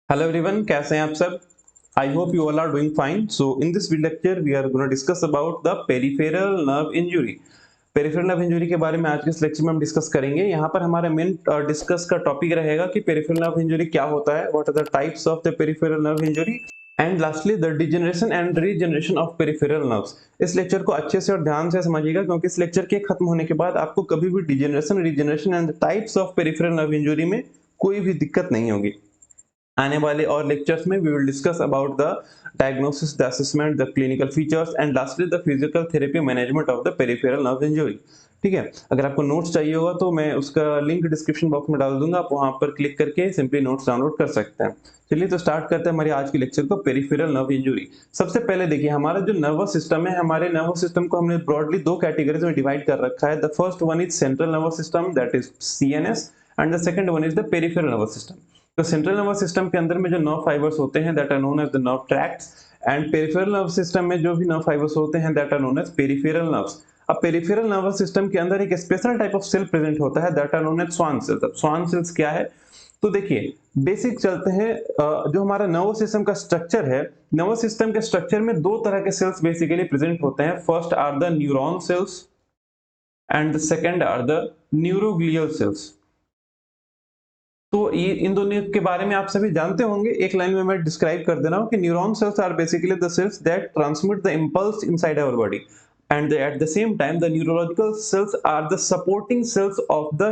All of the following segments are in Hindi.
Hello everyone, कैसे हैं आप सब? I hope you all are doing fine. So in this video lecture we are going to discuss about the peripheral nerve injury. Peripheral nerve injury के बारे में आज के इस लेक्चर में हम डिस्कस करेंगे। यहाँ पर हमारा मेन डिस्कस का टॉपिक रहेगा कि पेरिफेरल नर्व इंजरी क्या होता है, what are the types of the peripheral nerve injury and lastly the degeneration and regeneration of peripheral nerves. इस लेक्चर को अच्छे से और ध्यान से समझिएगा क्योंकि इस लेक्चर के खत्म होने के बाद आपको कभी भी degeneration, regeneration and types of peripheral nerve injury में कोई भी दिक्कत नहीं होगी। आने वाले और लेक्चर्स में we will discuss about the diagnosis, the assessment, the clinical features and lastly the physical therapy management of the peripheral nerve injury. ठीक है, अगर आपको नोट्स चाहिए होगा तो मैं उसका लिंक डिस्क्रिप्शन बॉक्स में डाल दूंगा, आप वहां पर क्लिक करके सिंपली नोट्स डाउनलोड कर सकते हैं। चलिए तो स्टार्ट करते हैं हमारी आज की लेक्चर को, पेरिफेरल नर्व इंजरी। सबसे पहले देखिए, हमारा जो नर्वस सिस्टम है, हमारे नर्वस सिस्टम को हमने ब्रॉडली दो कैटेगरीज में डिवाइड कर रखा है। The first one is central nervous system, that is CNS, and the second one is the peripheral nervous system. तो सेंट्रल नर्वस सिस्टम के अंदर में जो नर्व फाइबर्स होते हैं that are known as the nerve tracts, and peripheral nerve system में जो भी नर्व फाइबर्स होते हैं that are known as peripheral nerves. अब पेरिफेरल नर्वस सिस्टम के अंदर एक special type of cell present होता है that are known as Schwann cells. अब स्वान सेल्स क्या है, तो देखिए बेसिक चलते हैं। जो हमारा नर्वस सिस्टम का स्ट्रक्चर है, नर्वस सिस्टम के स्ट्रक्चर में दो तरह के सेल्स बेसिकली प्रेजेंट होते हैं। First are the neuron cells and the second are the neuroglial cells. तो ये इन दोनों के बारे में आप सभी जानते होंगे। एक लाइन में मैं डिस्क्राइब कर दे रहा हूं कि neuron cells are basically the cells that transmit the impulse inside our body, and at the same time the neurological cells are the supporting cells of the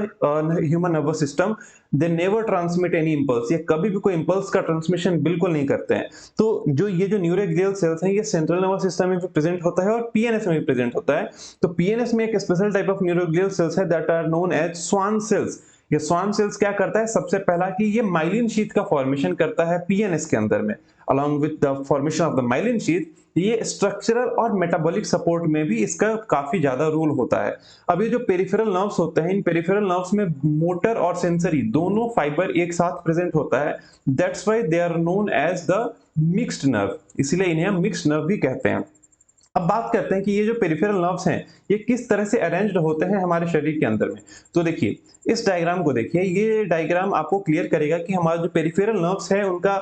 human nervous system. They never transmit any impulse, ये कभी भी कोई इंपल्स का ट्रांसमिशन बिल्कुल नहीं करते हैं। तो ये जो न्यूरोग्लियल सेल्स हैं, ये सेंट्रल नर्वस सिस्टम में भी प्रेजेंट होता है और पीएनएस में भी प्रेजेंट होता है। तो पीएनएस में एक special type of neuroglial cells है that are known as Schwann cells. ये स्वान सेल्स क्या करता है, सबसे पहला कि ये माइलिन शीथ का फॉर्मेशन करता है पीएनएस के अंदर में। Along with the formation of the myelin sheath, ये स्ट्रक्चरल और मेटाबॉलिक सपोर्ट में भी इसका काफी ज्यादा रोल होता है। अब ये जो पेरिफेरल नर्व्स होते हैं, इन पेरिफेरल नर्व्स में मोटर और सेंसरी दोनों फाइबर एक साथ प्रेजेंट होता है। That's why they are known as the mixed nerve, इसलिए इन्हें हम मिक्स्ड नर्व भी कहते हैं। अब बात करते हैं कि ये जो पेरिफेरल नर्व्स हैं, ये किस तरह से अरेंज्ड होते हैं हमारे शरीर के अंदर में। तो देखिए इस डायग्राम को देखिए, ये डायग्राम आपको क्लियर करेगा कि हमारा जो पेरिफेरल नर्व्स है उनका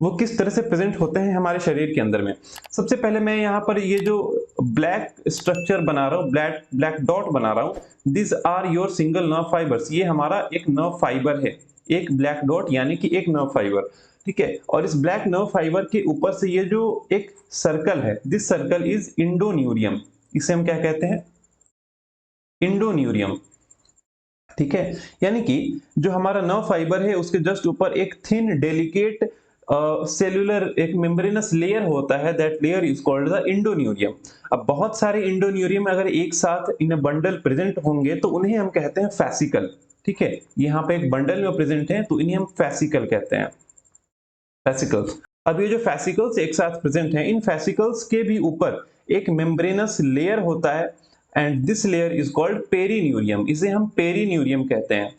वो किस तरह से प्रेजेंट होते हैं हमारे शरीर के अंदर में। सबसे पहले मैं यहाँ पर ये जो ब्लैक स्ट्रक्चर बना रहा हूँ, ब्लैक ब्लैक डॉट बना रहा हूँ, this are your single nerve fibres. ये हमारा एक नर्व फाइबर है, एक ब्लैक डॉट यानी कि एक नर्व फाइबर। ठीक है, और इस ब्लैक नर्व फाइबर के ऊपर से ये जो एक सर्कल है, दिस सर्कल इज इंडोन्यूरियम। इसे हम क्या कहते हैं, इंडोन्यूरियम। ठीक है, यानी कि जो हमारा नर्व फाइबर है उसके जस्ट ऊपर एक थिन डेलिकेट सेल्यूलर एक मेम्ब्रेनस लेयर होता है, that layer is called the endoneurium. अब बहुत सारे इंडोन्यूरियम अगर एक साथ इन बंडल प्रेजेंट होंगे तो उन्हें हम कहते हैं फैसिकल। ठीक है, यहाँ पे एक बंडल में प्रेजेंट है तो इन्हें हम फैसिकल कहते हैं, फैसिकल्स। अब ये जो फैसिकल्स एक साथ प्रेजेंट हैं, इन फैसिकल्स के भी ऊपर एक मेम्ब्रेनस लेयर होता है and this layer is called perineurium. इसे हम पेरिन्यूरियम कहते हैं।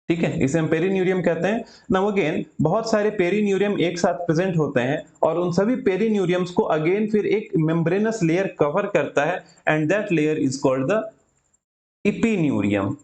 ठीक है, इसे हम पेरिन्यूरियम कहते हैं। नाउ अगेन बहुत सारे पेरिन्यूरियम एक साथ प्रेजेंट होते हैं और उन सभी पेरिन्यूरियम्स को अगेन फिर एक मेम्ब्रेनस लेयर कवर करता है and that layer is called the epineurium.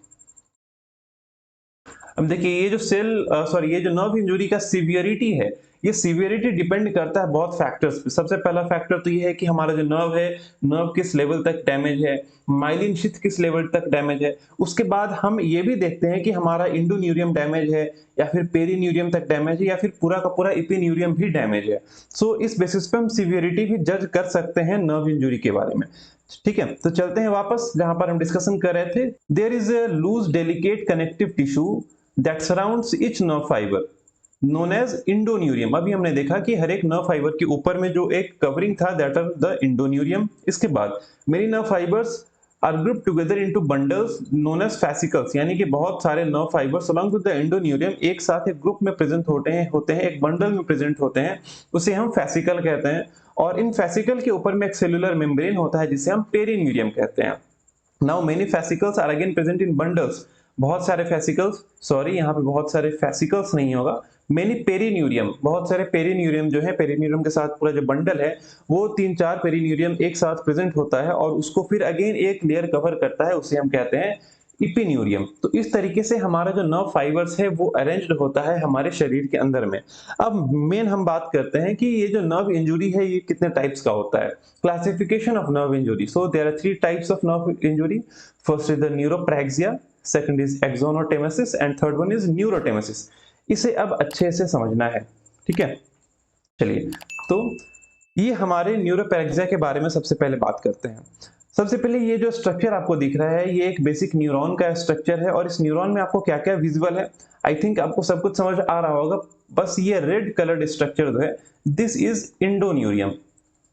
अब देखिए ये जो ये जो नर्व इंजरी का सीवियरिटी है, ये सीवियरिटी डिपेंड करता है बहुत फैक्टर्स पे। सबसे पहला फैक्टर तो ये है कि हमारा जो नर्व है, नर्व किस लेवल तक डैमेज है, माइलिन शीथ किस लेवल तक डैमेज है। उसके बाद हम ये भी देखते हैं कि हमारा इंडोन्यूरियम डैमेज है या फिर पेरिन्यूरियम तक डैमेज है या फिर पूरा का पूरा इपिन्यूरियम भी डैमेज है। सो इस बेसिस पे हम सीवियरिटी भी जज कर सकते हैं नर्व इंजरी के बारे में। ठीक है, तो चलते हैं वापस जहां पर हम डिस्कशन कर रहे थे। There is a loose delicate connective tissue that surrounds each nerve fiber known as endoneurium. अभी हमने देखा कि हर एक नर्व फाइबर के ऊपर में जो एक कवरिंग था दैट आर द इंडोन्यूरियम। इसके बाद many nerve fibres are group together into bundles known as fascicles, यानी कि बहुत सारे nerve fibres along with the endoneurium एक साथ एक ग्रुप में प्रेजेंट होते हैं एक बंडल में प्रेजेंट होते हैं, उसे हम फैसिकल कहते हैं। और इन फैसिकल के ऊपर में एक सेलुलर मेम्ब्रेन होता है जिसे हम पेरिन्यूरियम कहते हैं। Now many fascicles are again present in bundles. बहुत सारे फैसिकल्स, सॉरी यहाँ पे बहुत सारे फैसिकल्स नहीं होगा, मेनी पेरिन्यूरियम, बहुत सारे पेरिन्यूरियम जो है, पेरिन्यूरियम के साथ पूरा जो बंडल है वो 3-4 पेरिन्यूरियम एक साथ प्रेजेंट होता है और उसको फिर अगेन एक लेयर कवर करता है, उसे हम कहते हैं इपिन्यूरियम। तो इस तरीके से हमारा जो नर्व फाइबर्स है वो अरेंज्ड होता है हमारे शरीर के अंदर में। अब मेन हम बात करते हैं कि ये जो नर्व इंजुरी है ये कितने टाइप्स का होता है। Classification of nerve injury, so there are 3 types of nerve injury. First is the neurapraxia, second is axonotmesis and third one is neurotmesis. इसे अब अच्छे से समझना है, ठीक है। चलिए, तो ये हमारे न्यूरोपैरेक्सिया के बारे में सबसे पहले बात करते हैं। सबसे पहले ये जो स्ट्रक्चर आपको दिख रहा है ये एक बेसिक न्यूरॉन का स्ट्रक्चर है, और इस न्यूरॉन में आपको क्या क्या विजुअल है, आई थिंक आपको सब कुछ समझ आ रहा होगा। बस ये रेड कलर्ड स्ट्रक्चर जो है, दिस इज इंडोन्यूरियम।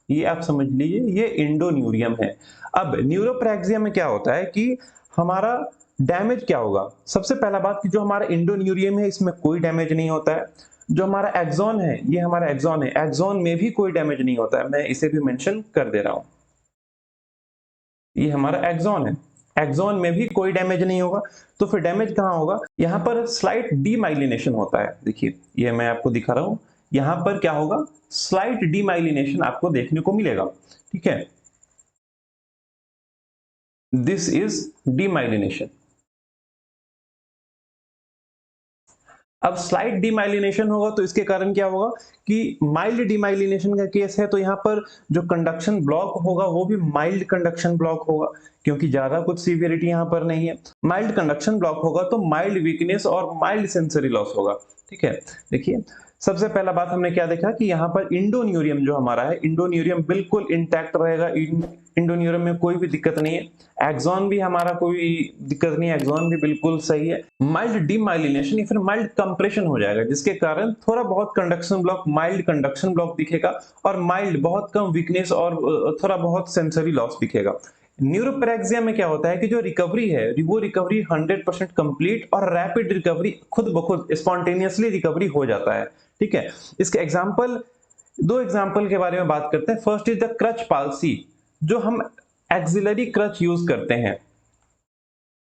ये आप समझ लीजिए, ये इंडोन्यूरियम है। अब न्यूरोप्रैक्सिया में क्या होता है कि हमारा डैमेज क्या होगा। सबसे पहला बात कि जो हमारा इंडोन्यूरियम है इसमें कोई डैमेज नहीं होता है। जो हमारा एक्सॉन है, ये हमारा एक्सॉन है, एक्सॉन में भी कोई डैमेज नहीं होता है। मैं इसे भी मेंशन कर दे रहा हूं, ये हमारा एक्सॉन है, एक्सॉन में भी कोई डैमेज नहीं होगा। तो फिर डैमेज कहां होगा, यहां पर स्लाइट डीमाइलिनेशन होता है। देखिए, ये मैं आपको दिखा रहा हूं, यहां पर क्या होगा, स्लाइट डीमाइलिनेशन आपको देखने को मिलेगा, ठीक है। This is demyelination. अब स्लाइट डीमाइलिनेशन होगा तो इसके कारण क्या होगा कि माइल्ड डीमाइलिनेशन का केस है तो यहाँ पर जो कंडक्शन ब्लॉक होगा वो भी माइल्ड कंडक्शन ब्लॉक होगा, क्योंकि ज्यादा कुछ सीवियरिटी यहाँ पर नहीं है। माइल्ड कंडक्शन ब्लॉक होगा तो माइल्ड वीकनेस और माइल्ड सेंसरी लॉस होगा, ठीक है। देखिए, सबसे पहला बात हमने क्या देखा कि यहाँ पर इंडोन्यूरियम जो हमारा है, इंडोन्यूरियम बिल्कुल इंटैक्ट रहेगा, इंडोन्यूरियम में कोई भी दिक्कत नहीं है। एक्सॉन भी हमारा कोई दिक्कत नहीं है, एक्सॉन भी बिल्कुल सही है। माइल्ड डीमाइलिनेशन या फिर माइल्ड कंप्रेशन हो जाएगा, जिसके कारण थोड़ा बहुत conduction block, mild conduction block दिखेगा, और माइल्ड बहुत कम वीकनेस और थोड़ा बहुत सेंसरी लॉस दिखेगा। न्यूरोपैरेक्सिया में क्या होता है कि जो रिकवरी है वो रिकवरी 100% कंप्लीट और रैपिड रिकवरी, खुद ब खुद स्पॉन्टेनियसली रिकवरी हो जाता है, ठीक है। इसके एग्जांपल, दो एग्जांपल के बारे में बात करते हैं। First is the crutch palsy. जो हम एक्सिलरी क्रच यूज करते हैं,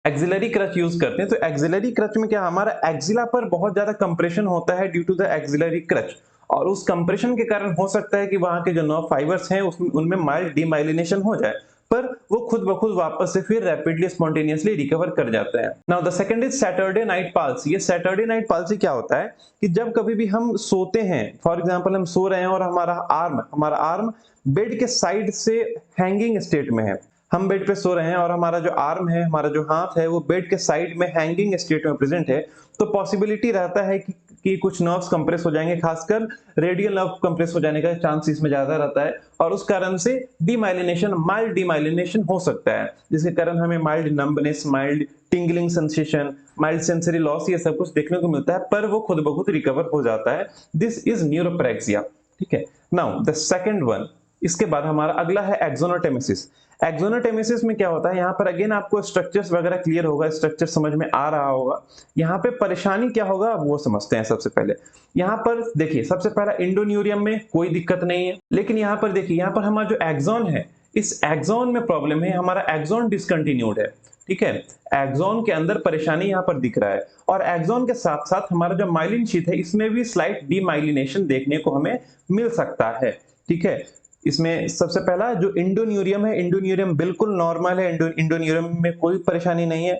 एक्सिलरी क्रच यूज करते हैं, तो एक्सिलरी क्रच में क्या, हमारा एक्सिला पर बहुत ज्यादा कंप्रेशन होता है due to the axillary crutch, और उस कंप्रेशन के कारण हो सकता है कि वहां के जो नर्व फाइबर्स हैं उसमें उनमें माइल्ड डीमाइलिनेशन हो जाए, पर वो खुद ब खुद वापस से फिर रैपिडली स्पॉन्टेनियसली रिकवर कर जाते हैं। Now the second is Saturday night palsy. ये सैटरडे नाइट पाल्सी क्या होता है कि जब कभी भी हम सोते हैं, फॉर एग्जांपल हम सो रहे हैं और हमारा आर्म बेड के साइड से हैंगिंग स्टेट में है, हम बेड पे सो रहे हैं और हमारा जो आर्म है, हमारा जो हाथ है वो बेड के साइड में हैंगिंग स्टेट में प्रेजेंट है, तो पॉसिबिलिटी रहता है कि कुछ नर्व्स कंप्रेस हो जाएंगे, खासकर रेडियल नर्व कंप्रेस हो जाने का चांस इसमें ज्यादा रहता है, और उस कारण से डीमाइलिनेशन, माइल्ड डीमाइलिनेशन हो सकता है, जिसके कारण हमें mild numbness, mild tingling sensation, mild sensory loss, ये सब कुछ देखने को मिलता है, पर वो खुद ब खुद रिकवर हो जाता है। दिस इज न्यूरोप्रैक्सिया, ठीक है। नाउ द सेकंड वन, इसके बाद हमारा अगला है एक्सोनोटेमेसिस। एक्सोनोटेमेसिस में क्या होता है, यहाँ पर अगेन आपको स्ट्रक्चर्स वगैरह क्लियर होगा, स्ट्रक्चर समझ में आ रहा होगा। यहाँ पे परेशानी क्या होगा वो समझते हैं। सबसे पहले यहाँ पर देखिए, सबसे पहला इंडोन्यूरियम में कोई दिक्कत नहीं है, लेकिन यहाँ पर देखिए, यहाँ पर हमारा जो एक्सॉन है, इस एक्सॉन में प्रॉब्लम है, हमारा एक्सॉन डिसकंटिन्यूड है, ठीक है। एक्सॉन के अंदर परेशानी यहाँ पर दिख रहा है, और एक्सॉन के साथ साथ हमारा जो माइलिन शीथ है इसमें भी स्लाइट डीमाइलिनेशन देखने को हमें मिल सकता है, ठीक है। इसमें सबसे पहला जो इंडोन्यूरियम है, इंडोन्यूरियम बिल्कुल नॉर्मल है, इंडोन्यूरियम में कोई परेशानी नहीं है।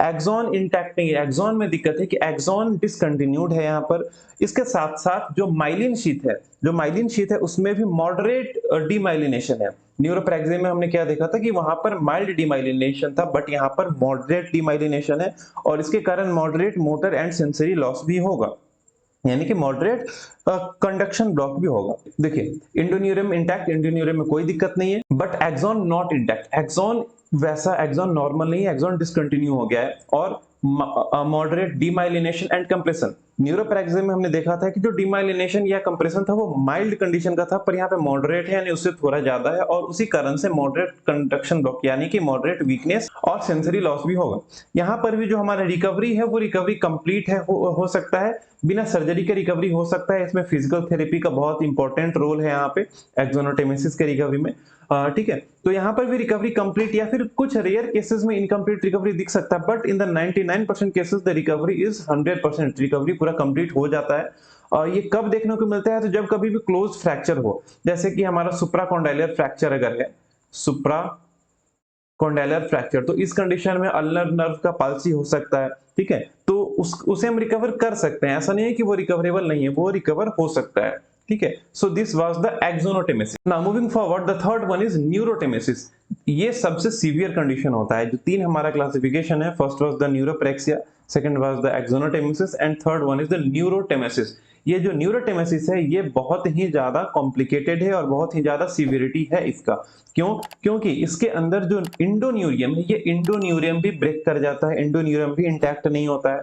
एक्सॉन इंटैक्ट नहीं है, एक्सॉन में दिक्कत है कि एक्सॉन डिसकंटिन्यूड है यहाँ पर। इसके साथ साथ जो माइलिन शीथ है, जो माइलिन शीथ है उसमें भी मॉडरेट डीमाइलिनेशन है। न्यूरोप्रैक्सिया में हमने क्या देखा था कि वहां पर माइल्ड डीमाइलिनेशन था, बट यहाँ पर मॉडरेट डीमाइलिनेशन है, और इसके कारण moderate motor and sensory loss भी होगा, यानी कि मॉडरेट कंडक्शन ब्लॉक भी होगा। देखिए, इंडोन्यूरियम इंटैक्ट, इंडोन्यूरियम में कोई दिक्कत नहीं है, but axon not intact, axon वैसा एक्सॉन नॉर्मल नहीं है, एक्सॉन डिसकंटिन्यू हो गया है, और moderate demyelination and compression. Neuropraxia में हमने देखा था कि जो डीमाइलिनेशन या कंप्रेशन था वो माइल्ड कंडीशन का था, पर यहाँ पे मॉडरेट है, यानी उससे थोड़ा ज्यादा है, और उसी कारण से मॉडरेट कंडक्शन ब्लॉक यानी कि मॉडरेट वीकनेस और सेंसरी लॉस भी होगा। यहाँ पर भी जो हमारा रिकवरी है वो रिकवरी कंप्लीट है, हो सकता है, बिना सर्जरी के रिकवरी हो सकता है। इसमें फिजिकल थेरेपी का बहुत इंपॉर्टेंट रोल है यहाँ पे एक्सोनोटेमेसिस के रिकवरी में, ठीक है। तो यहाँ पर भी रिकवरी कंप्लीट या फिर कुछ रेयर केसेस में इनकम्प्लीट रिकवरी दिख सकता है, but in the 99% cases the recovery is 100%, recovery पूरा कंप्लीट हो जाता है। और ये कब देखने को मिलता है, तो जब कभी भी क्लोज फ्रैक्चर हो, जैसे कि हमारा सुप्राकॉन्डाइलर फ्रैक्चर अगर है, सुप्रा कॉन्डेलर फ्रैक्चर, तो इस कंडीशन में अल्नर नर्व का पाल्सी हो सकता है, ठीक है, तो उसे हम रिकवर कर सकते हैं, ऐसा नहीं है कि वो रिकवरेबल नहीं है, वो रिकवर हो सकता है, ठीक है। So this was the axonotmesis. Now moving forward, the third one is neurotmesis. ये सबसे सीवियर कंडीशन होता है। जो तीन हमारा क्लासिफिकेशन है, first was the neurapraxia, second was the axonotmesis and third one is the neurotmesis. ये जो न्यूरोटेमेसिस है ये बहुत ही ज्यादा कॉम्प्लिकेटेड है और बहुत ही ज्यादा सीवियरिटी है इसका। क्यों? क्योंकि इसके अंदर जो इंडोन्यूरियम है, ये इंडोन्यूरियम भी ब्रेक कर जाता है, इंडोन्यूरियम भी इंटैक्ट नहीं होता है,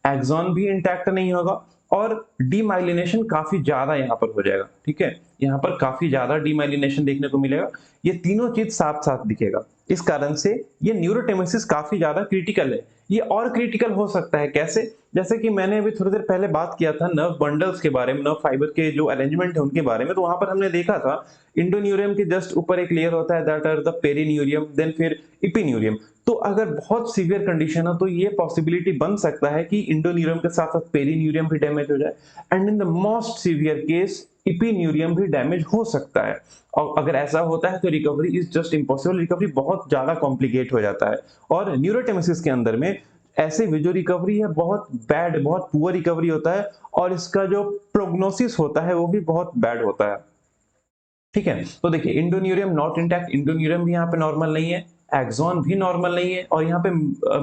एक्सॉन भी इंटैक्ट नहीं होगा और डीमाइलिनेशन काफी ज्यादा यहाँ पर हो जाएगा, ठीक है, यहाँ पर काफी ज्यादा डीमाइलिनेशन देखने को मिलेगा। ये तीनों चीज साथ साथ दिखेगा। इस कारण से ये न्यूरोटेमेसिस काफी ज्यादा क्रिटिकल है। ये और क्रिटिकल हो सकता है कैसे? जैसे कि मैंने अभी थोड़ी देर पहले बात किया था नर्व बंडल्स के बारे में, नर्व फाइबर के जो अरेंजमेंट है उनके बारे में, तो वहां पर हमने देखा था इंडोन्यूरियम के जस्ट ऊपर एक लेयर होता है, that are the perineurium, then फिर इपिन्यूरियम। तो अगर बहुत सीवियर कंडीशन है तो ये पॉसिबिलिटी बन सकता है कि इंडोन्यूरियम के साथ साथ पेरिन्यूरियम भी डैमेज हो जाए, and in the most severe case epineurium भी डैमेज हो सकता है। और अगर ऐसा होता है तो recovery is just impossible, recovery बहुत ज्यादा कॉम्प्लिकेट हो जाता है। और न्यूरोटेमेसिस के अंदर में ऐसे भी जो रिकवरी है बहुत बैड, बहुत पुअर रिकवरी होता है और इसका जो प्रोग्नोसिस होता है वो भी बहुत बैड होता है, ठीक है। तो देखिए इंडोन्यूरियम नॉट इंटैक्ट, इंडोन्यूरियम भी यहाँ पे नॉर्मल नहीं है, एक्सॉन भी नॉर्मल नहीं है और यहाँ पे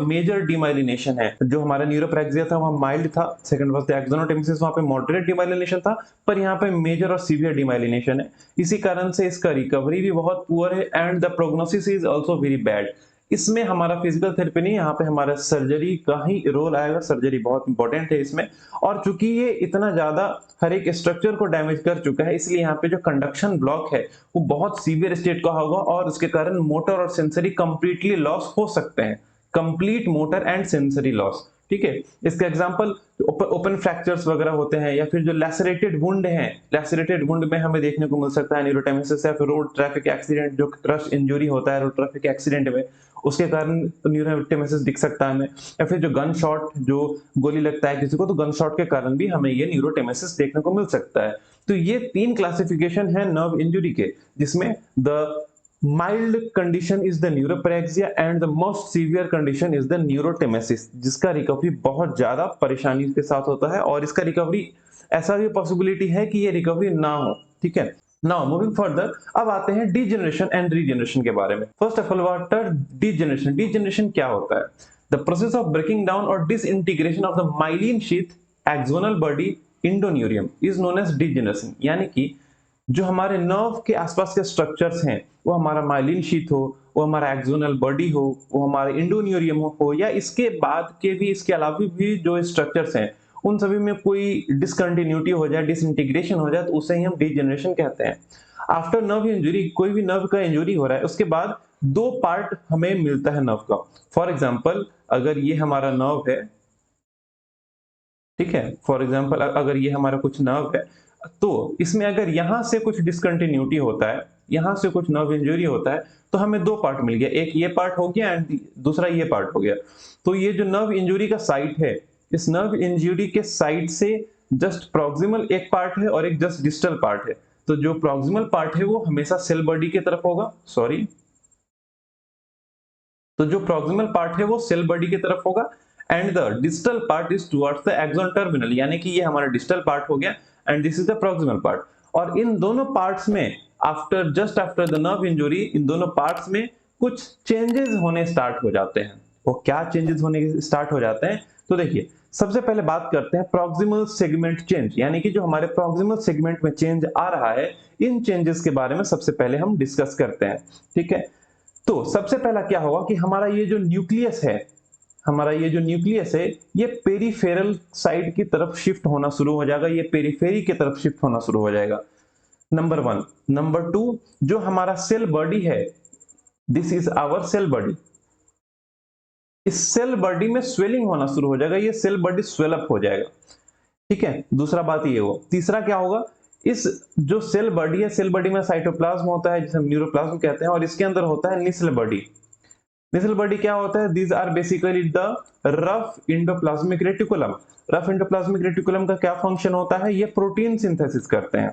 मेजर डीमाइलिनेशन है। जो हमारा न्यूरोप्रेक्सिया था वहां माइल्ड था, सेकंड वाज द एक्सोनोटेमेसिस, वहां पे मॉडरेट डीमाइलिनेशन था, पर यहाँ पे मेजर और सीवियर डीमाइलिनेशन है। इसी कारण से इसका रिकवरी भी बहुत पुअर है and the prognosis is also very bad. इसमें हमारा फिजिकल थेरेपी नहीं, यहाँ पे हमारा सर्जरी का ही रोल आएगा, सर्जरी बहुत इंपॉर्टेंट है इसमें। और चूंकि ये इतना ज्यादा हर एक स्ट्रक्चर को डैमेज कर चुका है, इसलिए यहाँ पे जो कंडक्शन ब्लॉक है वो बहुत सीवियर स्टेट का होगा और उसके कारण मोटर और सेंसरी कंप्लीटली लॉस हो सकते हैं, complete motor and sensory loss, ठीक है। इसका एग्जांपल ओपन फ्रैक्चर्स वगैरह होते हैं या फिर जो लैसरेटेड वुंड है, लैसरेटेड वुंड में हमें देखने को मिल सकता है न्यूरोटेमेसिस या फिर रोड ट्रैफिक एक्सीडेंट, जो क्रश इंजरी होता है रोड ट्रैफिक एक्सीडेंट में, उसके कारण न्यूरोटेमेसिस दिख सकता है हमें। या फिर जो गन शॉट, जो गोली लगता है किसी को, तो गन शॉट के कारण भी हमें ये न्यूरोटेमेसिस देखने को मिल सकता है। तो ये तीन क्लासिफिकेशन है नर्व इंजरी के, जिसमें the mild condition is the neurapraxia and the most severe condition is the neurotmesis, जिसका रिकवरी बहुत ज्यादा परेशानी के साथ होता है और इसका रिकवरी ऐसा भी पॉसिबिलिटी है कि ये रिकवरी ना हो, ठीक है। नाउ मूविंग फर्दर, अब आते हैं डीजेनरेशन एंड रीजेनरेशन के बारे में। First of all what are degeneration? Degeneration क्या होता है? The process of breaking down और disintegration of the myelin sheath axonal body endoneurium is known as degeneration. यानी कि जो हमारे नर्व के आसपास के स्ट्रक्चर्स हैं, वो हमारा माइलिन शीथ हो, वो हमारा एक्सोनल बॉडी हो, वो हमारा इंडोन्यूरियम हो या इसके बाद के भी, इसके अलावा भी जो स्ट्रक्चर्स हैं उन सभी में कोई डिसकंटिन्यूटी हो जाए, डिसइंटीग्रेशन हो जाए, तो उसे ही हम डीजेनरेशन कहते हैं। आफ्टर नर्व इंजरी, कोई भी नर्व का इंजरी हो रहा है उसके बाद दो पार्ट हमें मिलता है नर्व का। फॉर एग्जाम्पल अगर ये हमारा नर्व है, ठीक है, फॉर एग्जाम्पल अगर ये हमारा कुछ नर्व है, तो इसमें अगर यहां से कुछ डिसकंटिन्यूटी होता है, यहां से कुछ नर्व इंजरी होता है, तो हमें दो पार्ट मिल गया, एक ये पार्ट हो गया एंड दूसरा ये पार्ट हो गया। तो ये जो नर्व इंजरी का साइट है, इस नर्व इंजरी के साइड से जस्ट प्रॉक्सिमल एक पार्ट है और एक जस्ट डिस्टल पार्ट है। तो जो प्रॉक्सिमल पार्ट है वो हमेशा सेल बॉडी की तरफ होगा, सॉरी, तो जो प्रॉक्सिमल पार्ट है वो सेल बॉडी की तरफ होगा and the distal part is towards the axon terminal, यानी कि ये हमारा डिस्टल पार्ट हो गया and this is the proximal part. और इन दोनों पार्ट्स में after just after the nerve injury, इन दोनों पार्ट्स में कुछ चेंजेस होने स्टार्ट हो जाते हैं। वो क्या चेंजेस होने स्टार्ट हो जाते हैं? तो देखिए सबसे पहले बात करते हैं प्रॉक्सिमल सेगमेंट चेंज, यानी कि जो हमारे प्रॉक्सिमल सेगमेंट में चेंज आ रहा है, इन चेंजेस के बारे में सबसे पहले हम डिस्कस करते हैं, ठीक है। तो सबसे पहला क्या होगा कि हमारा ये जो न्यूक्लियस है, हमारा ये जो न्यूक्लियस है, ये पेरिफेरल साइड की तरफ शिफ्ट होना शुरू हो जाएगा, ये पेरिफेरी की तरफ शिफ्ट होना शुरू हो जाएगा, नंबर वन। नंबर टू, जो हमारा सेल बॉडी है, this is our cell body, इस सेल बॉडी में स्वेलिंग होना शुरू हो जाएगा, ये सेल बॉडी स्वेल अप हो जाएगा, ठीक है। दूसरा बात ये हो, तीसरा क्या होगा, इस जो सेल बॉडी है, सेल बॉडी में साइटोप्लाज्म होता है जिसे हम न्यूरोप्लाज्म कहते हैं, और इसके अंदर होता है निसल बॉडी। निसल बॉडी क्या होता है? These are basically the rough endoplasmic reticulum. Rough endoplasmic reticulum का क्या फंक्शन होता है? ये प्रोटीन सिंथेसिस करते हैं।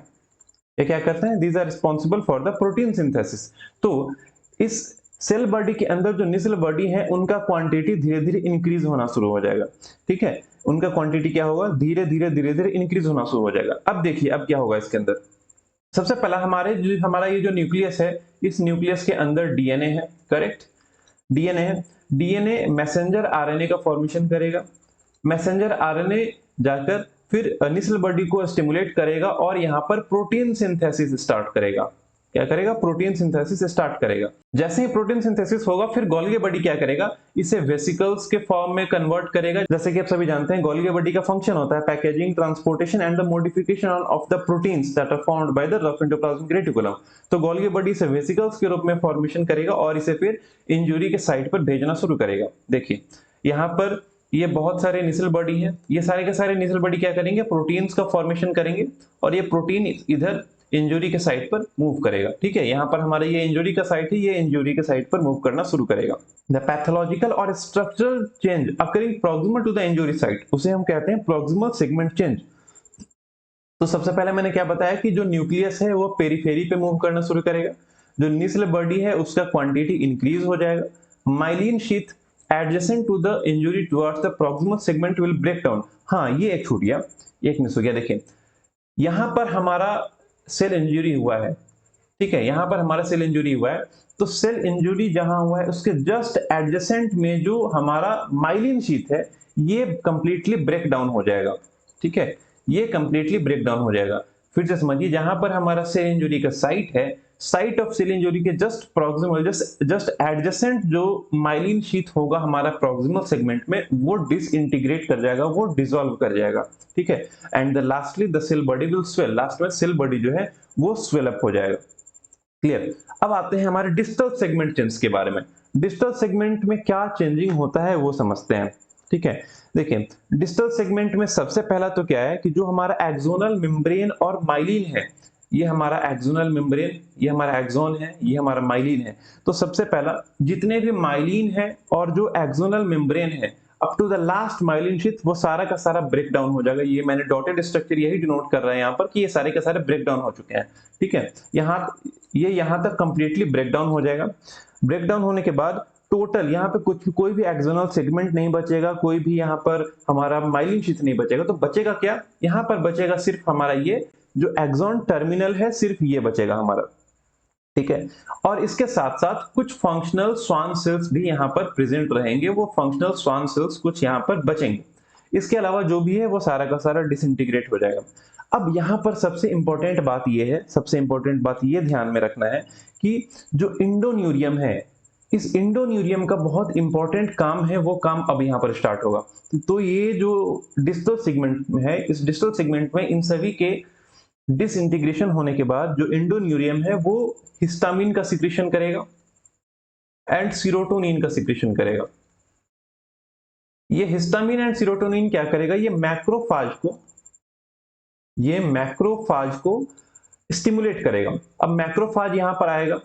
ये क्या करते हैं? These are responsible for the protein synthesis. तो इस सेल बॉडी के अंदर जो निसल बॉडी है उनका क्वांटिटी धीरे धीरे इंक्रीज होना शुरू हो जाएगा। ठीक है, उनका क्वांटिटी क्या होगा, धीरे धीरे इंक्रीज होना शुरू हो जाएगा। अब देखिए अब क्या होगा इसके अंदर। सबसे पहला हमारा ये जो न्यूक्लियस है, इस न्यूक्लियस के अंदर डीएनए है, करेक्ट, डीएनए है। डीएनए मैसेंजर आरएनए का फॉर्मेशन करेगा। मैसेंजर आरएनए जाकर फिर निसल बॉडी को स्टिमुलेट करेगा और यहाँ पर प्रोटीन सिंथेसिस स्टार्ट करेगा। क्या करेगा, प्रोटीन सिंथेसिस स्टार्ट करेगा। जैसे ही प्रोटीन सिंथेसिस होगा फिर गोल्गी बॉडी क्या करेगा, इसे वेसिकल्स के फॉर्म में कन्वर्ट करेगा। जैसे कि आप सभी जानते हैं गोल्गी बॉडी का फंक्शन होता है packaging, transportation and the modification of the proteins that are found by the rough endoplasmic reticulum. तो गोल्गी बॉडी से वेसिकल्स के रूप में फॉर्मेशन करेगा और इसे फिर इंजुरी के साइट पर भेजना शुरू करेगा। देखिए यहाँ पर ये बहुत सारे निसल बॉडी है, ये सारे के सारे निसल बॉडी क्या करेंगे, प्रोटीन्स का फॉर्मेशन करेंगे और ये प्रोटीन इधर इंजुरी के साइट पर मूव करेगा। ठीक है, यहाँ पर हमारा ये इंजुरी का साइट है, ये इंजुरी के साइट पर मूव करना शुरू करेगा। द पैथोलॉजिकल और structural change occurring proximal to the injury site, उसे हम कहते हैं प्रॉक्सिमल सेगमेंट चेंज। तो सबसे पहले मैंने क्या बताया कि जो न्यूक्लियस है वो पेरिफेरी पे मूव करना शुरू करेगा, जो निसल बॉडी है उसका क्वांटिटी इंक्रीज हो जाएगा। Myelin sheath adjacent to the injury towards the proximal segment will break down. हाँ ये एक छूट गया, एक मिस हो गया। देखिए यहां पर हमारा सेल इंजरी हुआ है, ठीक है, यहां पर हमारा सेल इंजरी हुआ है, तो सेल इंजरी जहां हुआ है उसके जस्ट एडजेसेंट में जो हमारा माइलिन शीथ है ये कंप्लीटली ब्रेक डाउन हो जाएगा। ठीक है, ये कंप्लीटली ब्रेक डाउन हो जाएगा। फिर से समझिए, जहां पर हमारा सेल इंजरी का साइट है, साइट ऑफ सेल इंजरी के जस्ट प्रॉक्सिमल जस्ट एडजेसेंट जो माइलिन शीथ होगा हमारा प्रॉक्सिमल सेगमेंट में, वो डिसइंटीग्रेट कर जाएगा, वो डिसॉल्व कर जाएगा। ठीक है, and the lastly the cell body will swell, last में सेल बॉडी जो है वो स्वेल अप हो जाएगा। क्लियर। अब आते हैं हमारे डिस्टल सेगमेंट चेंज के बारे में। डिस्टल सेगमेंट में क्या चेंजिंग होता है वो समझते हैं। ठीक है, देखिए डिस्टल सेगमेंट में सबसे पहला तो क्या है कि जो हमारा एक्सोनल मेम्ब्रेन और माइलिन है, ये हमारा एक्सोनल मेम्ब्रेन, ये हमारा एक्सोन है, ये हमारा माइलिन है। तो सबसे पहला जितने भी माइलिन है और जो एक्सोनल मेम्ब्रेन है up to the last myelin sheath, वो सारा का सारा ब्रेक डाउन हो जाएगा। ये मैंने डॉटेड स्ट्रक्चर यही डिनोट कर रहा है यहाँ पर कि ये सारे के सारे ब्रेक डाउन हो चुके हैं। ठीक है, यहाँ तक कंप्लीटली ब्रेक डाउन हो जाएगा। ब्रेक डाउन होने के बाद टोटल यहाँ पे कोई भी एक्सोनल सेगमेंट नहीं बचेगा, कोई भी यहाँ पर हमारा माइलिन शीथ नहीं बचेगा। तो बचेगा क्या, यहाँ पर बचेगा सिर्फ हमारा ये जो एक्सॉन टर्मिनल है, सिर्फ ये बचेगा हमारा। ठीक है, और इसके साथ साथ कुछ फंक्शनल स्वान सेल्स भी यहाँ पर प्रेजेंट रहेंगे, वो फंक्शनल स्वान सेल्स कुछ यहाँ पर बचेंगे। इसके अलावा जो भी है वो सारा का सारा डिसइंटीग्रेट हो जाएगा। अब यहाँ पर सबसे इंपॉर्टेंट बात ये है, सबसे इंपॉर्टेंट बात ये ध्यान में रखना है कि जो इंडोन्यूरियम है, इस इंडोन्यूरियम का बहुत इंपॉर्टेंट काम है, वो काम अब यहाँ पर स्टार्ट होगा। तो ये जो डिस्टल सेगमेंट में है, इस डिस्टल सेगमेंट में इन सभी के डिसइंटीग्रेशन होने के बाद जो इंडोन्यूरियम है वो हिस्टामिन का सिक्रीशन करेगा एंड सीरोटोनिन का सिक्रीशन करेगा। ये हिस्टामिन एंड सीरोटोनिन क्या करेगा, ये मैक्रोफाज को स्टिमुलेट करेगा। अब मैक्रोफाज यहां पर आएगा,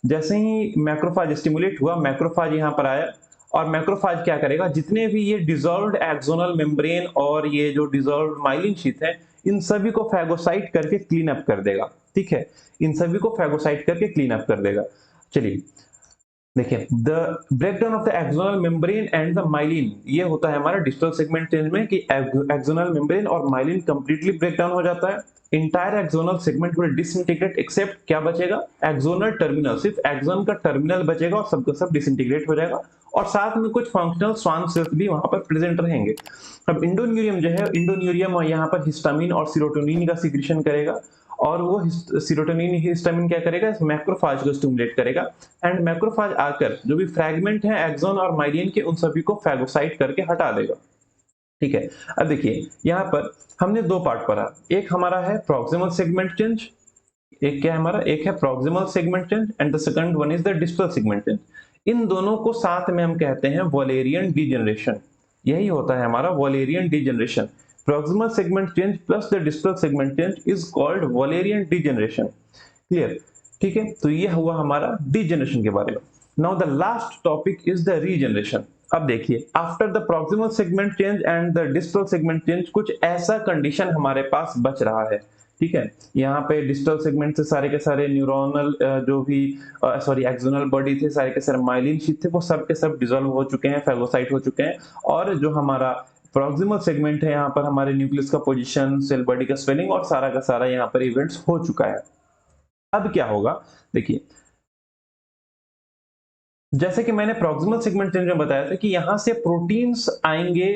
जैसे ही मैक्रोफाज स्टिमुलेट हुआ, मैक्रोफाज यहां पर आया और मैक्रोफाज क्या करेगा, जितने भी ये डिसॉल्व्ड एक्सोनल मेम्ब्रेन और ये जो डिसॉल्व्ड माइलिन शीथ है, इन सभी को फैगोसाइट करके क्लीन अप कर देगा। ठीक है, इन सभी को फैगोसाइट करके क्लीन अप कर देगा। चलिए देखिए, the breakdown of the axonal membrane and the myelin, ये होता है हमारा डिस्टल सेगमेंट चेंज में कि एक्सोनल मेम्ब्रेन और माइलिन कंप्लीटली ब्रेकडाउन हो जाता है। Entire axonal segment will disintegrate except क्या बचेगा, एक्सोनल टर्मिनल, सिर्फ एक्सोन का टर्मिनल बचेगा और सबका सब डिसइंटीग्रेट हो जाएगा और साथ में कुछ फंक्शनल स्वान सेल्स भी वहां पर प्रेजेंट रहेंगे। अब इंडोन्यूरियम जो है, इंडोन्यूरियम यहाँ पर हिस्टामिन और सीरोटोनिन का सिक्रीशन करेगा और वो सीरोटोनिन हिस्टामिन क्या करेगा, मैक्रोफाज को स्टिमुलेट करेगा एंड मैक्रोफाज आकर जो भी फ्रैगमेंट है एक्सोन और माइलिन के, उन सभी को फैगोसाइट करके हटा देगा। ठीक है, अब देखिए यहाँ पर हमने दो पार्ट पढ़ा, एक हमारा है प्रॉक्सिमल सेगमेंट चेंज, एक क्या है हमारा, एक है proximal segment change and the second one is the distal segment change. इन दोनों को साथ में हम कहते हैं वॉलेरियन डीजनरेशन। यही होता है हमारा Wallerian degeneration. Proximal segment change plus the distal segment change is called Wallerian degeneration. Clear, ठीक है, तो ये हुआ हमारा डीजनरेशन के बारे में। Now the last topic is the regeneration. अब देखिए, after the proximal segment change and the distal segment change कुछ ऐसा कंडीशन हमारे पास बच रहा है ठीक है। यहाँ पे डिस्टल सेगमेंट से सारे के सारे न्यूरोनल जो भी एक्सोनल बॉडी थे, सारे के सारे माइलिन शीथ थे, वो सब के सब डिसॉल्व हो चुके हैं, फेगोसाइट हो चुके हैं। और जो हमारा प्रॉक्सिमल सेगमेंट है, यहाँ पर हमारे न्यूक्लियस का पोजीशन, सेल बॉडी का स्वेलिंग और सारा का सारा यहाँ पर इवेंट्स हो चुका है। अब क्या होगा, देखिए जैसे कि मैंने प्रॉक्सिमल सेगमेंट चेंज में बताया था कि यहां से प्रोटीन्स आएंगे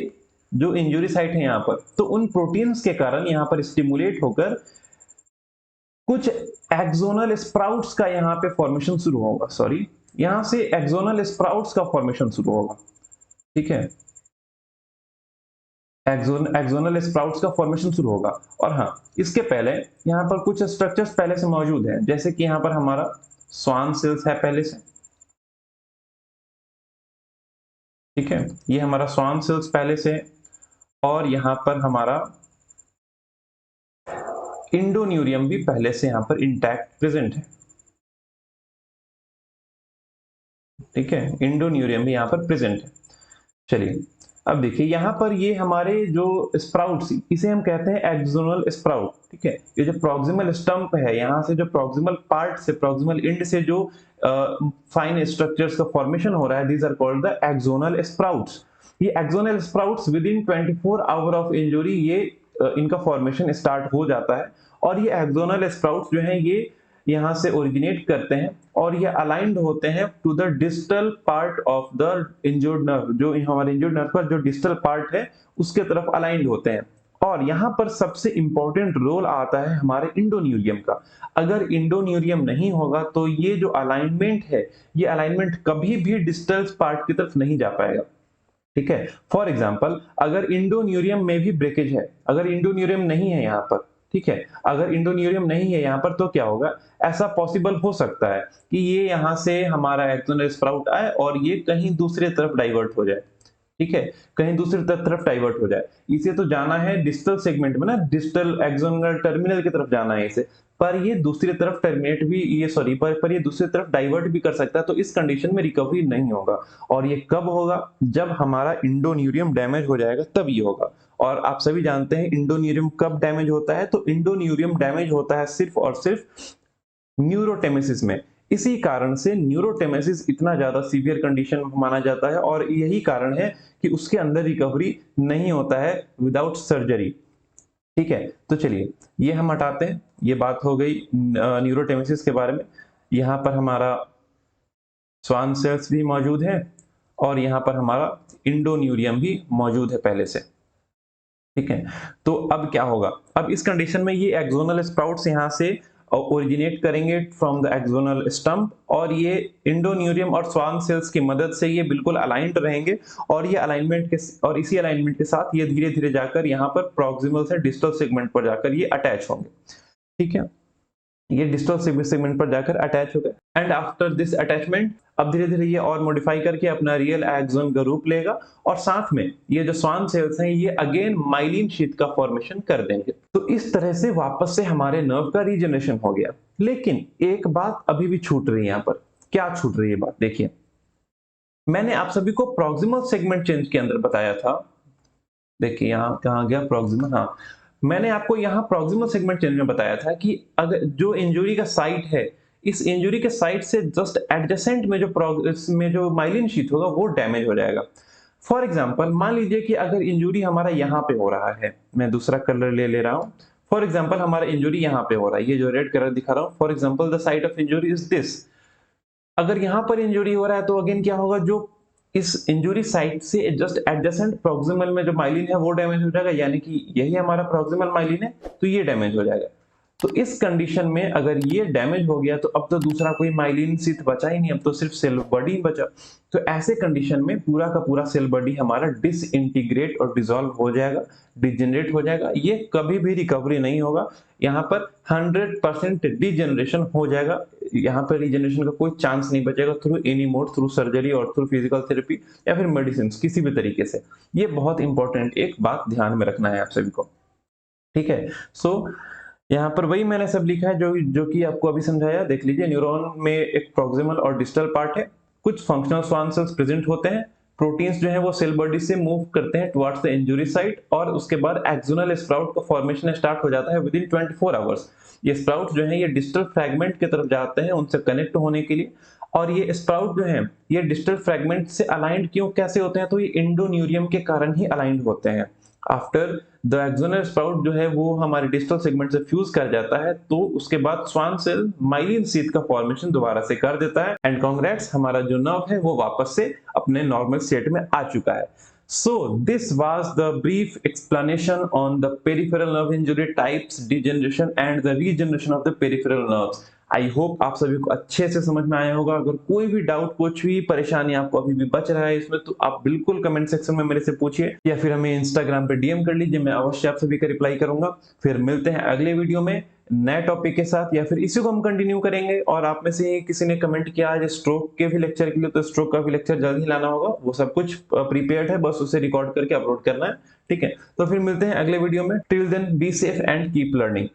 जो इंजुरी साइट है यहाँ पर, तो उन प्रोटीन्स के कारण यहाँ पर स्टिमुलेट होकर कुछ एक्सोनल स्प्राउट्स का यहाँ पे फॉर्मेशन शुरू होगा। सॉरी, यहां से एक्सोनल स्प्राउट्स का फॉर्मेशन शुरू होगा। ठीक है, एक्सोनल स्प्राउट्स का फॉर्मेशन शुरू होगा। और हाँ, इसके पहले यहाँ पर कुछ स्ट्रक्चर्स पहले से मौजूद हैं, जैसे कि यहाँ पर हमारा स्वान सेल्स है पहले से। ठीक है, ये हमारा स्वान सेल्स पहले से, और यहाँ पर हमारा इंडोन्यूरियम भी पहले से यहाँ पर इंटैक्ट प्रेजेंट है। ठीक है, इंडोन्यूरियम भी यहाँ पर प्रेजेंट है। चलिए अब देखिए, यहाँ पर ये हमारे जो स्प्राउट्स, इसे हम कहते हैं एक्सोनल स्प्राउट। ठीक है, ये जो प्रॉक्सिमल स्टंप है, यहाँ से जो प्रॉक्सिमल पार्ट से, प्रॉक्सिमल एंड से जो फाइन स्ट्रक्चर्स का फॉर्मेशन हो रहा है, these are called the axonal sprouts. ये axonal sprouts within 24 hour of injury ये इनका फॉर्मेशन स्टार्ट हो जाता है। और ये एक्सोनल स्प्राउट्स जो हैं ये यहाँ से ओरिजिनेट करते हैं और ये अलाइंड होते हैं to the distal part of the injured nerve. जो हमारे इंजर्ड नर्व का जो डिस्टल पार्ट है उसके तरफ अलाइंड होते हैं। और यहाँ पर सबसे इंपॉर्टेंट रोल आता है हमारे इंडोन्यूरियम का। अगर इंडोन्यूरियम नहीं होगा तो ये जो अलाइनमेंट है, ये अलाइनमेंट कभी भी डिस्टल पार्ट की तरफ नहीं जा पाएगा। ठीक है, फॉर एग्जाम्पल अगर इंडोन्यूरियम में भी ब्रेकेज है, अगर इंडोन्यूरियम नहीं है यहाँ पर, ठीक है, अगर इंडोन्यूरियम नहीं है यहाँ पर, तो क्या होगा, ऐसा पॉसिबल हो सकता है कि ये यहाँ से हमारा एक्सोनल स्प्राउट आए और ये कहीं दूसरे तरफ डाइवर्ट हो जाए। ठीक है, कहीं दूसरी तरफ डाइवर्ट हो जाए। इसे तो जाना है डिस्टल सेगमेंट में ना, डिस्टल एक्सोनल टर्मिनल की तरफ जाना है इसे, पर ये दूसरी तरफ टर्मिनेट भी, ये सॉरी, पर ये दूसरी तरफ डाइवर्ट भी कर सकता है। तो इस कंडीशन में रिकवरी नहीं होगा। और ये कब होगा, जब हमारा इंडोन्यूरियम डैमेज हो जाएगा तब ये होगा। और आप सभी जानते हैं इंडोन्यूरियम कब डैमेज होता है, तो इंडोन्यूरियम डैमेज होता है सिर्फ और सिर्फ न्यूरोटेमेसिस में। इसी कारण से न्यूरोटेमेसिस इतना ज्यादा सीवियर कंडीशन माना जाता है और यही कारण है कि उसके अंदर रिकवरी नहीं होता है विदाउट सर्जरी। ठीक है, तो चलिए ये हम हटाते हैं, ये बात हो गई न्यूरोटेमेसिस के बारे में। यहाँ पर हमारा स्वान सेल्स भी मौजूद है और यहाँ पर हमारा इंडोन्यूरियम भी मौजूद है पहले से। ठीक है, तो अब क्या होगा, अब इस कंडीशन में ये एक्सोनल स्प्राउट्स यहाँ से ओरिजिनेट करेंगे फ्रॉम द एक्सोनल स्टंप, और ये इंडोन्यूरियम और स्वान सेल्स की मदद से ये बिल्कुल अलाइंड रहेंगे। और ये अलाइनमेंट के, और इसी अलाइनमेंट के साथ ये धीरे धीरे जाकर यहाँ पर प्रॉक्सिमल से डिस्टल सेगमेंट पर जाकर ये अटैच होंगे। ठीक है, ये डिस्टल सेगमेंट पर जाकर अटैच हो गए। एंड आफ्टर दिस अटैचमेंट अब धीरे धीरे ये और मॉडिफाई करके अपना रियल एक्सोन का रूप लेगा, और साथ में ये जो स्वान सेल्स हैं ये अगेन माइलिन शीथ का फॉर्मेशन कर देंगे। तो इस तरह से वापस से हमारे नर्व का रीजनरेशन हो गया। लेकिन एक बात अभी भी छूट रही है यहाँ पर। क्या छूट रही है बात, देखिए मैंने आप सभी को प्रॉक्सिमल सेगमेंट चेंज के अंदर बताया था। देखिए यहाँ कहाँ गया प्रॉक्सिमल, हाँ, मैंने आपको यहाँ प्रॉक्सिमल सेगमेंट चेंज में बताया था कि अगर जो इंजुरी का साइट है, इस इंजुरी के साइट से जस्ट एडजेसेंट में जो माइलिन शीथ होगा वो डैमेज हो जाएगा। फॉर एग्जांपल मान लीजिए कि अगर इंजुरी हमारा यहाँ पे हो रहा है, मैं दूसरा कलर ले रहा हूँ। फॉर एग्जांपल हमारा इंजुरी यहाँ पे हो रहा है, ये जो रेड कलर दिखा रहा हूँ, for example the site of injury is this. अगर यहाँ पर इंजुरी हो रहा है तो अगेन क्या होगा, जो इस इंजुरी साइट से जस्ट एडजेसेंट प्रॉक्सिमल में जो माइलिन है वो डैमेज हो जाएगा, यानी कि यही हमारा प्रॉक्सिमल माइलिन है, तो ये डैमेज हो जाएगा। तो इस कंडीशन में अगर ये डैमेज हो गया तो अब तो दूसरा कोई माइलिन शीथ बचा ही नहीं, अब तो सिर्फ सेल बॉडी बचा। तो ऐसे कंडीशन में पूरा का पूरा सेल बॉडी हमारा डिसइंटीग्रेट और डिसॉल्व हो जाएगा, डिजेनरेट हो जाएगा। ये कभी भी रिकवरी नहीं होगा, यहाँ पर 100% डिजेनरेशन हो जाएगा। यहाँ पर रिजेनरेशन का कोई चांस नहीं बचेगा through any mode, through surgery और थ्रू फिजिकल थेरेपी या फिर मेडिसिन, किसी भी तरीके से। ये बहुत इंपॉर्टेंट एक बात ध्यान में रखना है आप सभी को। ठीक है, सो यहाँ पर वही मैंने सब लिखा है जो कि आपको अभी समझाया। देख लीजिए, न्यूरॉन में एक प्रॉक्सिमल और डिस्टल पार्ट है, कुछ फंक्शनल स्वान सेल्स प्रेजेंट होते हैं, प्रोटीन्स जो है वो सेल बॉडी से मूव करते हैं टुवर्ड्स द इंजुरी साइट और उसके बाद एक्सोनल स्प्राउट का फॉर्मेशन स्टार्ट हो जाता है विद इन 24 आवर्स। ये स्प्राउट जो है ये डिस्टल फ्रैगमेंट की तरफ जाते हैं उनसे कनेक्ट होने के लिए। और ये स्प्राउट जो है ये डिस्टल फ्रैगमेंट से अलाइंड क्यों कैसे होते हैं, तो ये इंडोन्यूरियम के कारण ही अलाइंड होते हैं। आफ्टर द एक्सोनल स्प्राउट जो है वो हमारे डिस्टल सेगमेंट से फ्यूज कर जाता है, तो उसके बाद स्वान सेल माइलिन शीथ का फॉर्मेशन दोबारा से कर देता है एंड कांग्रेट्स, हमारा जो नर्व है वो वापस से अपने नॉर्मल स्टेट में आ चुका है। So this was the brief explanation on the peripheral nerve injury types, degeneration and the regeneration of the peripheral nerves. I hope आप सभी को अच्छे से समझ में आया होगा। अगर कोई भी डाउट, कुछ भी परेशानी आपको अभी भी बच रहा है इसमें, तो आप बिल्कुल कमेंट सेक्शन में मेरे से पूछिए या फिर हमें इंस्टाग्राम पे डीएम कर लीजिए, मैं अवश्य आप सभी का रिप्लाई करूंगा। फिर मिलते हैं अगले वीडियो में नए टॉपिक के साथ, या फिर इसी को हम कंटिन्यू करेंगे। और आप में से किसी ने कमेंट किया आज स्ट्रोक के भी लेक्चर के लिए, तो स्ट्रोक का भी लेक्चर जल्द ही लाना होगा, वो सब कुछ प्रीपेयर्ड है, बस उसे रिकॉर्ड करके अपलोड करना है। ठीक है, तो फिर मिलते हैं अगले वीडियो में। Till then be safe and keep learning.